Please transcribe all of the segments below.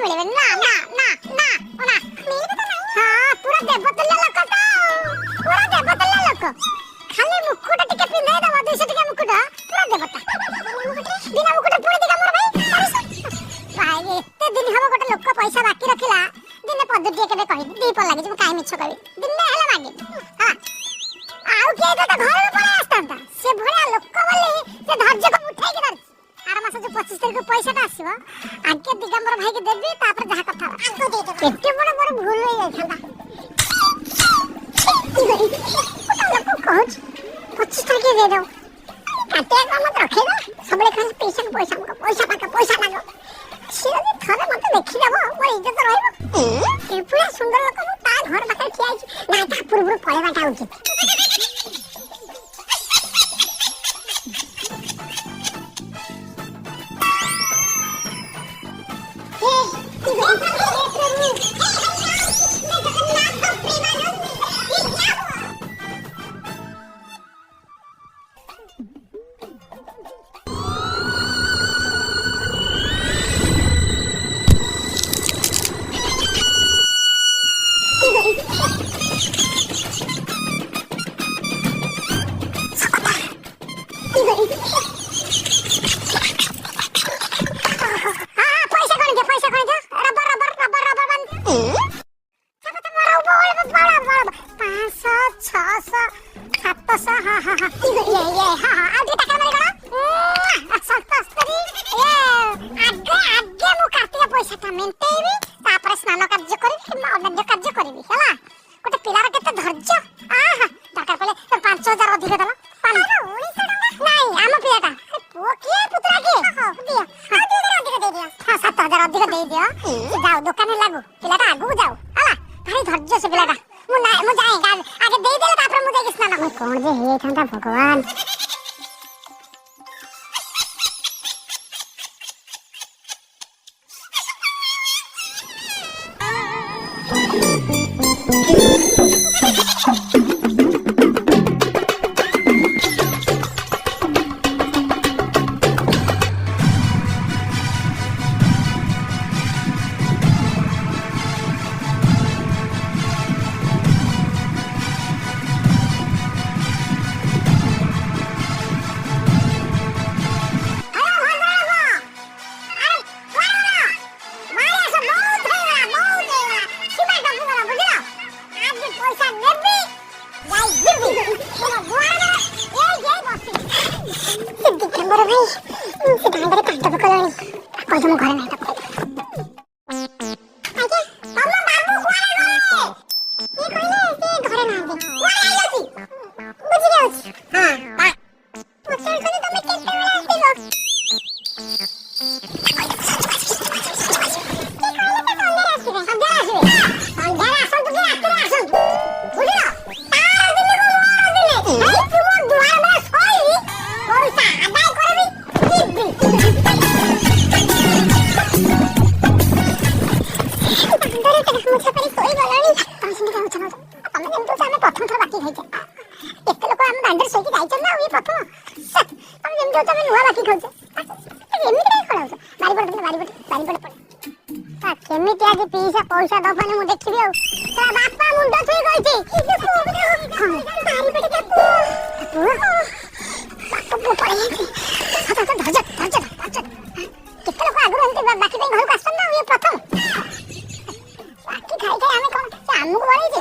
मिले ना ना ना ना ना मिले तो नहीं। हां पूरा देवतुल्य लोक तो पूरा देवतुल्य लोक खाली मुकुट टिके पिंधे दबा 200 टका मुकुट पूरा देवता बिना मुकुट पूरी दिका मोर भाई एते दिन हबो गोटे लोक पैसा बाकी रखिला दिने पदुटिए केबे कहि दीप लागि जे काई मिछ कहि दिने हला मागे हां आउ के तो घर में पड़े आस्तांता से भड़ा लोक बोली से धैर्य को उठाई के धर आर मास जो 25 तारिख को पैसा ता आसीबो आगे दिगंबर भाई के देबी तापर जहा कथा आगो दे दे एते बड़ बड़ भूल होई जाइछा लोक कहछ 25 तारिख दे दो काटे का मत रखे ना सबले खाली पैसा लागो सिरदी थरे मत देखि देबो मोर इज्जत रहइबो ए पूरा सुंदर लोक ता घर पाखे ठिया आइछ ना ता पूर्व पळेबाटा उचित भगवान पैसा दफाने मु देखिबी आ ता बापा मुंडा छुई गइछि बापा पड़े केते लोक आगु रहते बाकी पे घर कासन ना ये प्रथम बाकी खाई खाई हमें कोन हमु को बळै जे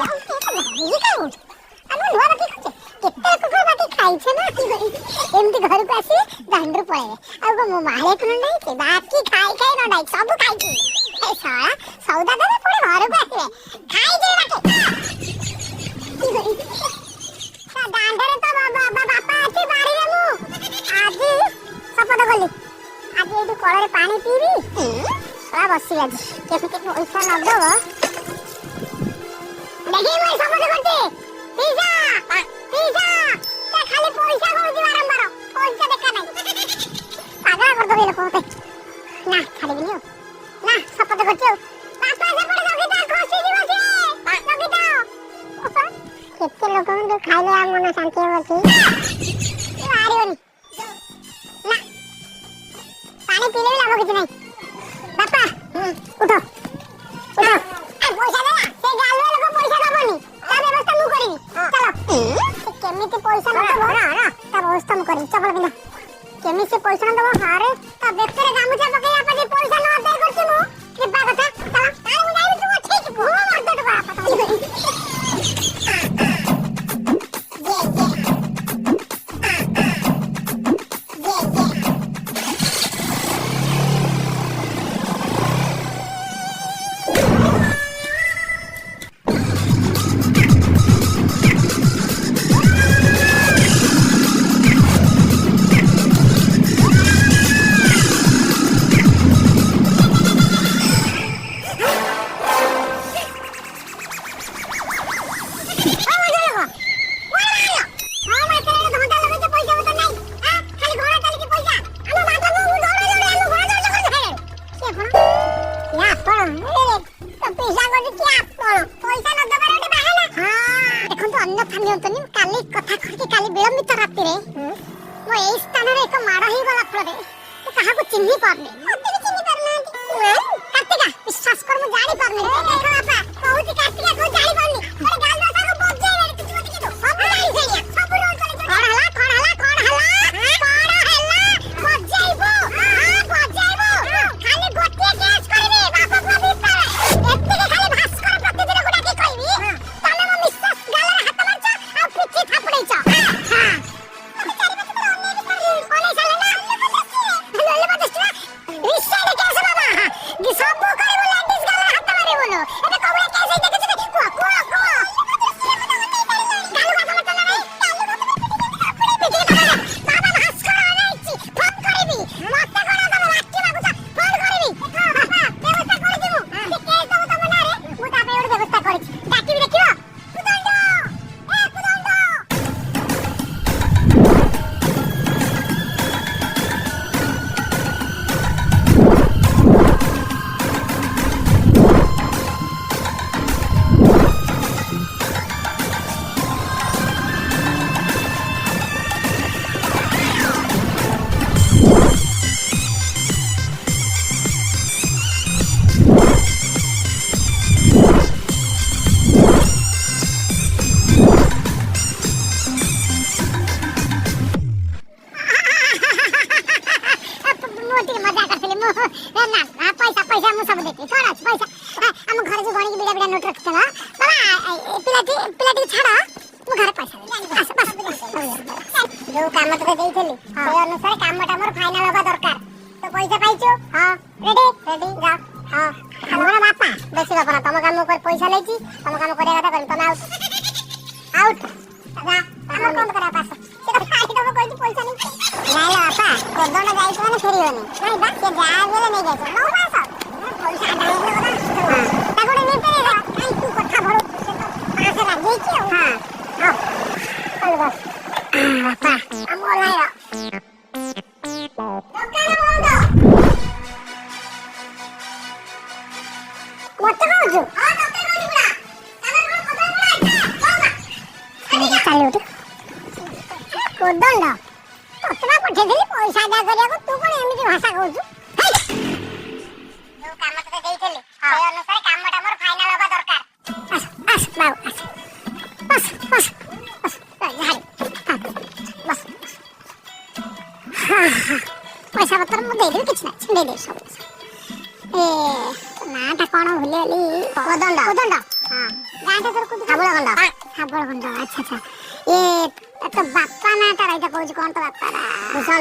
ये का हो हम नुवा बाकी खाचे केते लोक घर बाकी खाई छे ना एमती घर को आसी दांडर पळे आ को मारे कोन नै के बाकी खाई खाई न डाई सब खाई छी ए साला सौदा दे पुरे घर को आसीबे खाई जे बाकी दांडरे तो बापा आछि बाड़ी रे मु आज सपद गली आज एटू कଳରେ पानी पीबी सला बसी आज केते पैसा न दबो देखि मैं सपद करते पिज्जा ते खाली पैसा कहू बारंबार पैसा देखा नहीं पागल कर दबे लोक मते ना छाड़ी बिनियो ना सपद करते पापा से पड़े जगी ता खसी जीव से जगी ता केते लोक को खाइले आ मन शांति होछि आरियोनी ना पानी पीले भी लाभ किछ नहीं बापा उठो उठो पैसा दे से गालुआ लोग पैसा दबनी ता व्यवस्था मु करिवि चलो से केमिति पैसा न दबो ता व्यवस्था मु करिवि चपल बिना केमि से पैसा न दबो हारे ता बेकरे गामुछा पके आपा जे पैसा न अदय करछि मु कृपा कथा चला तारे मु जाइबि तू ठीक भो मार दे तो बापा चिन्ही पारने मते भी चिन्ही पारना कार्तिका विश्वास कर मु जानी पारने देखो बापा बहुत कार्तिका को जानी पारनी अरे गाल भाषा को बोझ जाई रे तू मत के तो सब जानी छैया सब रोज करे कोण हला बोझ जाइबो हां बोझ जाइबो खाली गोटे केस करबे बापा को भी पारे एत्ते के खाली भास्कर प्रतिदिन गुडा के कहबी तने मो विश्वास गालर हाथ मारछ आ पिठी थापड़ैछ हां मते चारि बजे तो अन्य भी कर कोने साले ना सब करे लेडीज गाला हाथ मारे बोलो एबे कबळे कैसे देखे छ को गालू बाबा मत ना बाबा भास कर आइछि फोन करबी मत कर तम लाठी लागुछ फोन करबी बाबा व्यवस्था कर दिबो से केस दबो तम ना रे मु ता पे व्यवस्था करछि डाकी भी देखियो कुदंड पैसा मु सब देती थोड़ा पैसा हम घर जो गणी बिड़ा बिड़ा नोट रखतला बाबा पिलाटी छाड़ा मु घर पैसा दे बस जो काम तो देइथली से अनुसार कामटा मोर फाइनल होबा दरकार तो पैसा पाइছো हां रेडी जा हां हमरा बापा बेसी बापा तम काम कर पैसा लेची तम काम करे कथा कर तम आउट जा हम कोन करा पास से खाई दबो कोइ पैसा नहीं नाही बापा कोदन जाई कोने फेरियोनी नाही बा से जा गेले नहीं जाय नो पास पैसा डाले ना ताकोडे नहीं पेरेगा काई तू कथा भरो पास लागे की हां हां चल बस बापा हम ओलायो दोकान बोल दो मत कहू हां दोकान बोल बुड़ा तमे कोन खबर बुड़ा अच्छा चल उठ कोदन तोरा पठे देली पैसा दे करिया को तू कोन एमिति भाषा कहू जो काम तो देइथले से अनुसार कामटा मोर फाइनल होबा दरकार बस बाबू बस झाड़ी बस पैसा पत्र मु दे दे किछ ना दे दे सब ए नाटा कोन भुलेली कोदंड हां गांटा तोर कुछ हाबळ गंड अच्छा ए तो बापा नाटा राइटा कहू कोन तो बापा भूषण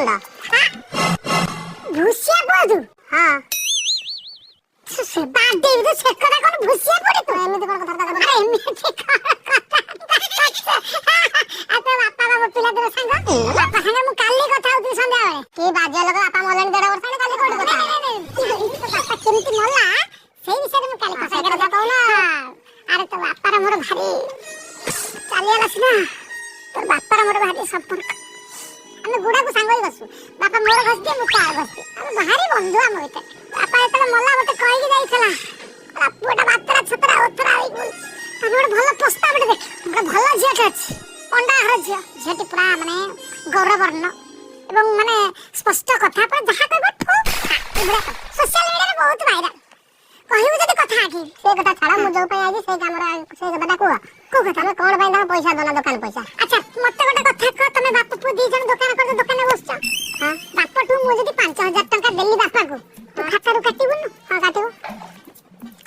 भूसिया बोदू हां से बात दे तो से करा कोन भूसिया पड़े तो एमिति कोन कथा अरे एमिति आता बापा बाबा पिला दे संग बापा संग मु काली कथा होती संध्या बेले के बाजे लोग बापा मोलन 1.5 वर्ष काली कोन कथा बापा केमिति मोला सेही विषय मु काली कथा करा कहू ना अरे तो बापा रे मोर भारी चालिया लसना तो बापा रे मोर भारी संपर्क हम गुडा को सांग होई बसु बापा मोर घसते मु कार घसते हम भारी बंधु हम होते बापा एतले मला मते कहि के जाइछला बापुटा बातरा छतरा ओतरा होई बोल तमर भलो प्रस्ताव देख हमरा भलो झिया अछि पंडा हर झिया झेटी पुरा माने गौरवर्ण एवं माने स्पष्ट कथा पर जहा कहबो ठो सोशल मीडिया रे बहुत वायरल କହିବୁ ଯଦି କଥା ଆଠି ସେ କଥା ଛାଡ ମୁଁ ଯୋଉ ପାଇଁ ଆଇଛି ସେଇ କାମରେ ସେଇ କଥାଟା କୁହ କୋଉ କଥା ତମେ କଣ ପାଇଁ ତମ ପଇସା ଦନ ଦୋକାନ ପଇସା ଆଚ୍ଛା ମତେ ଗୋଟେ କଥା କହ ତମେ ବାପ ପୁଅ ଦି ଜଣ ଦୋକାନ କରି ଦୋକାନରେ ବସଛ ହଁ ବାପଠୁ ମୁଁ ଯଦି 5000 ଟଙ୍କା ଦେଲି ବାପାକୁ ତୁ ଖାତାରୁ କାଟିବୁନୁ ହଁ କାଟିବୁ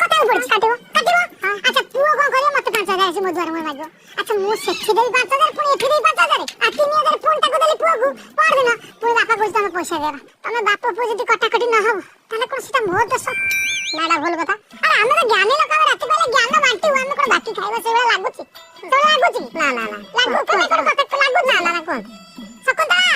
କଟାକୁ ପଡିଛି କାଟିବ କାଟିବ ହଁ ଆଚ୍ଛା ପୁଅ କଣ କରିବ ମତେ 5000 ଆସି ମୋ ଦ୍ୱାର ମୁହଁ ମାଗିବ ଆଚ୍ଛା ମୁଁ ସେଠି ଦେବି 5000 ପୁଣି ଏଠି ଦେବି 5000 ଆଉ 3000 ପୁଣି ତାକୁ ଦେଲି ପୁଅକୁ ପରଦିନ ପୁଣି ବାପା କହୁଛି ତମେ ପଇସା ଦେବା ତମେ ବାପ ପୁଅ ଯଦି କଟାକଟି ନ ହବ ତାହେଲେ କଣ ସେଟା ମୋ ଦୋଷ ନାଡା ଭୁଲ କଥା ଆରେ ଆମେ ତ ଜ୍ଞାନୀ ଲୋକ ଆମେ ରାତି ପାଇଲେ ଜ୍ଞାନ ବାଣ୍ଟିବୁ ଆମେ କଣ ବାକି ଖାଇବା ସେଇଭଳିଆ ଲାଗୁଛି ତୋର ଲାଗୁଛି ନା ନା ନା ଲାଗୁ ତମେ କଣ କଥା ଲାଗୁ ନା ନା କୁହନ୍ତୁ ଶକୁନ୍ତଳା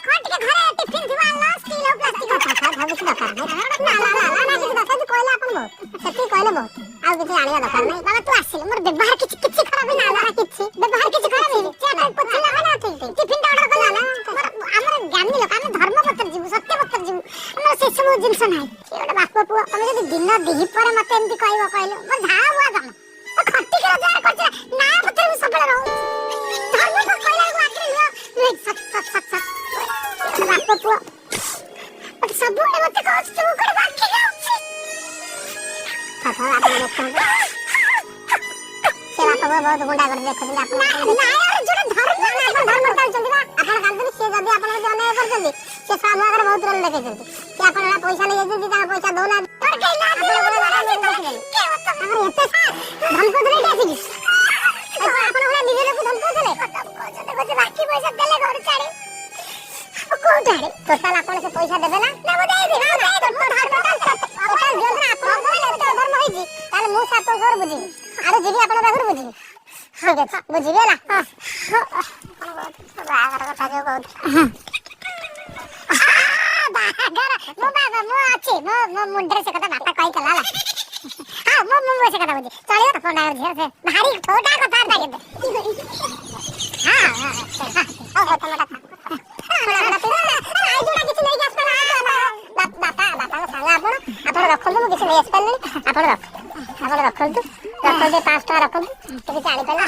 କଣ ଟିକେ ଘରେ ଟିଫିନ ଥିବ ଆଣିଲ ଷ୍ଟିଲ ଆଉ ପ୍ଲାଷ୍ଟିକ କଥା ଭାବୁଛି ଦରକାର ନାହିଁ ନା ନା ନା ନା କିଛି ଦରକାର କହିଲେ ଆପଣ ବହୁତ ସେତିକି କହିଲେ ବହୁତ ଆଉ କିଛି ଆଣିବା ଦରକାର ନାହିଁ ବାବା ତୁ ଆସିଲେ ମୋର ବ୍ୟବହାର କିଛି କିଛି ଖରାପ ନା ନା କିଛି ବ୍ୟବହାର କିଛି ଖରାପ ହେଇନି ଚାଟା ପଚିଲା ନା ଠିକ ଟିଫିନ ଟା ଅର୍ଡର କଲା ନା ଆମର ଜ୍ଞାନୀ ଲୋକ ଆମେ ଧର୍ମ ପତ୍ର ଯିବୁ ସତ୍ୟ ପତ୍ର ଯିବୁ ଆମର ସେ ସବୁ ଜିନିଷ ନାହିଁ ସେ ଗୋଟେ ବାପ ପୁଅ ତମେ ଯଦି ଦିନ ଦିହି ପରେ ମତେ ଏମିତି କହିବ କହିଲେ ମୋ ଝାଳ ବୁଆ ତମ ଖଟିକି ରୋଜଗାର କରୁଛ ନା ପତ୍ର ମୁଁ ସବୁବେଳେ ରହୁଛି ଧର୍ମ ତ କହିଲା ବେଳକୁ ଆଖିରେ ସତ ସତ ସତ ସତ ବାପ ପୁଅ ମତେ ସବୁବେଳେ ମତେ କହୁଛି ତୁ ଗୋଟେ ବାକି ଯାଉଛି କଥା ଆପଣ ଦେଖନ୍ତୁ ସେ ବାପ ପୁଅ ବହୁତ ଗୁଣ୍ଡା କରି ଦେଖୁଛନ୍ତି ଆପଣ ଯୋଉଟା ଧର୍ମ ଆପଣ ଧର୍ମ ଚାଲୁଛନ୍ତି ବା ଆପଣ କାନ୍ଦୁନି ସେ ଯଦି ଆପଣ ଯଦି ଅନ୍ୟାୟ କରୁଛନ୍ତି ସେ ସମାଜରେ ବହୁତ ରୋଲ ଦେଖେଇଛନ୍ତି ସେ ଆପଣ ପଇସା ନେଇ ଯାଇଛନ୍ତି ତାଙ୍କ ପଇସା ଦଉନାହାନ୍ତି ଟୋଟାଲ ଆପଣ ସେ ପଇସା ଦେବେ ନା ତାହେଲେ ମୁଁ ସାତ ଘର ବୁଝିବି ଆରେ ଯିବି ଆପଣଙ୍କ ପାଖରୁ ବୁଝିବି ଠିକ ଅଛି ବୁଝିବି ହେଲା ବାହାଘର କଥା ଯୋଉ କହୁଥିଲି ବାହାଘର ମୁଁ ଅଛି ମୋ ମୁଣ୍ଡରେ ସେ କଥା ବାପା କହିଥିଲା ହେଲା ହଁ ମୁଁ ସେ କଥା ବୁଝି ଚଳିବ ତ ପଣ୍ଡା ଝିଅ ସେ ଭାରି ଠୋଟା କଥାବାର୍ତ୍ତା କିନ୍ତୁ ହଁ ତମ କଥା ଆପଣ ରଖନ୍ତୁ ମୁଁ କିଛି ନେଇ ଆସିପାରିନି ଆପଣ ରଖନ୍ତୁ 5 ଟଙ୍କା ରଖନ୍ତୁ କିଛି ଜାଣିପାରିଲେ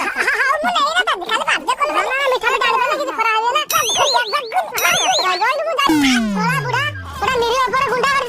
ମୁଁ ନେଇନଥାନ୍ତି ଖାଲି ବାଧ୍ୟ କଲେ ମିଠା ମିଠା ଆଣିପାରିଲେ କିଛି ଖରା ହେଇଗଲା ବୁଢା ପୁରା ନିରୀହ ଉପରେ ଗୁଣ୍ଡା କରି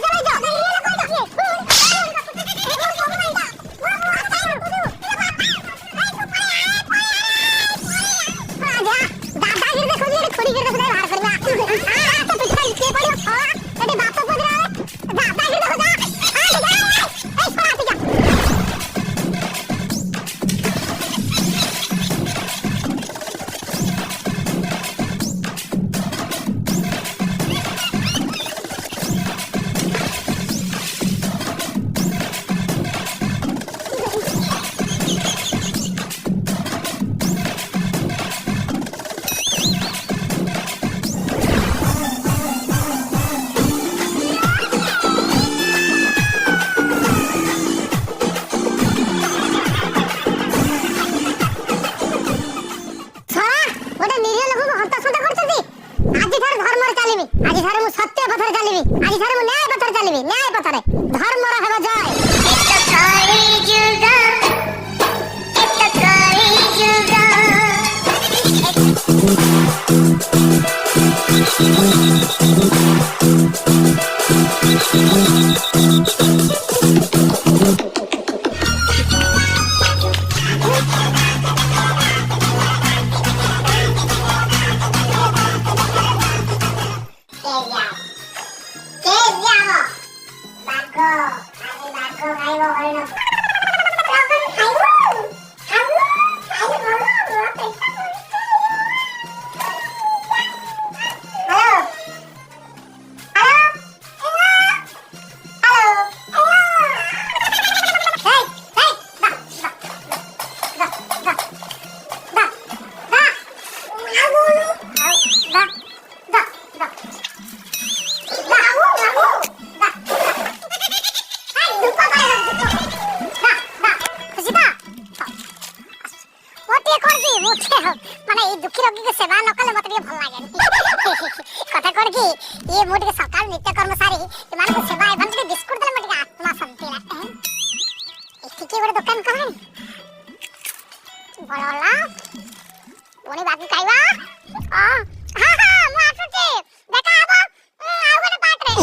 ମାନେ এই দুঃখী রোগীকে সেবা ন কলে মতে ଟିକେ ଭଲ ଲାଗେନି କଥା କଣ କି ଇଏ ମୁଁ ଟିକେ ସକାଳ ନିତ୍ୟ କର୍ମ ସାରି ଏମାନଙ୍କୁ ସେବା ଏବଂ ଟିକେ ବିସ୍କୁଟ ଦେଲେ ମୁଁ ଟିକେ ଆତ୍ମା ଶାନ୍ତି ଲାଗେ ଏଠିକି ଗୋଟେ ଦୋକାନ କଲାଣି ବଡ଼ ହେଲା ପୁଣି ବାକି ଖାଇବା ହଁ ମୁଁ ଆସୁଛି ଦେଖା ହବ ଆଉ ଗୋଟେ ପାର୍ଟରେ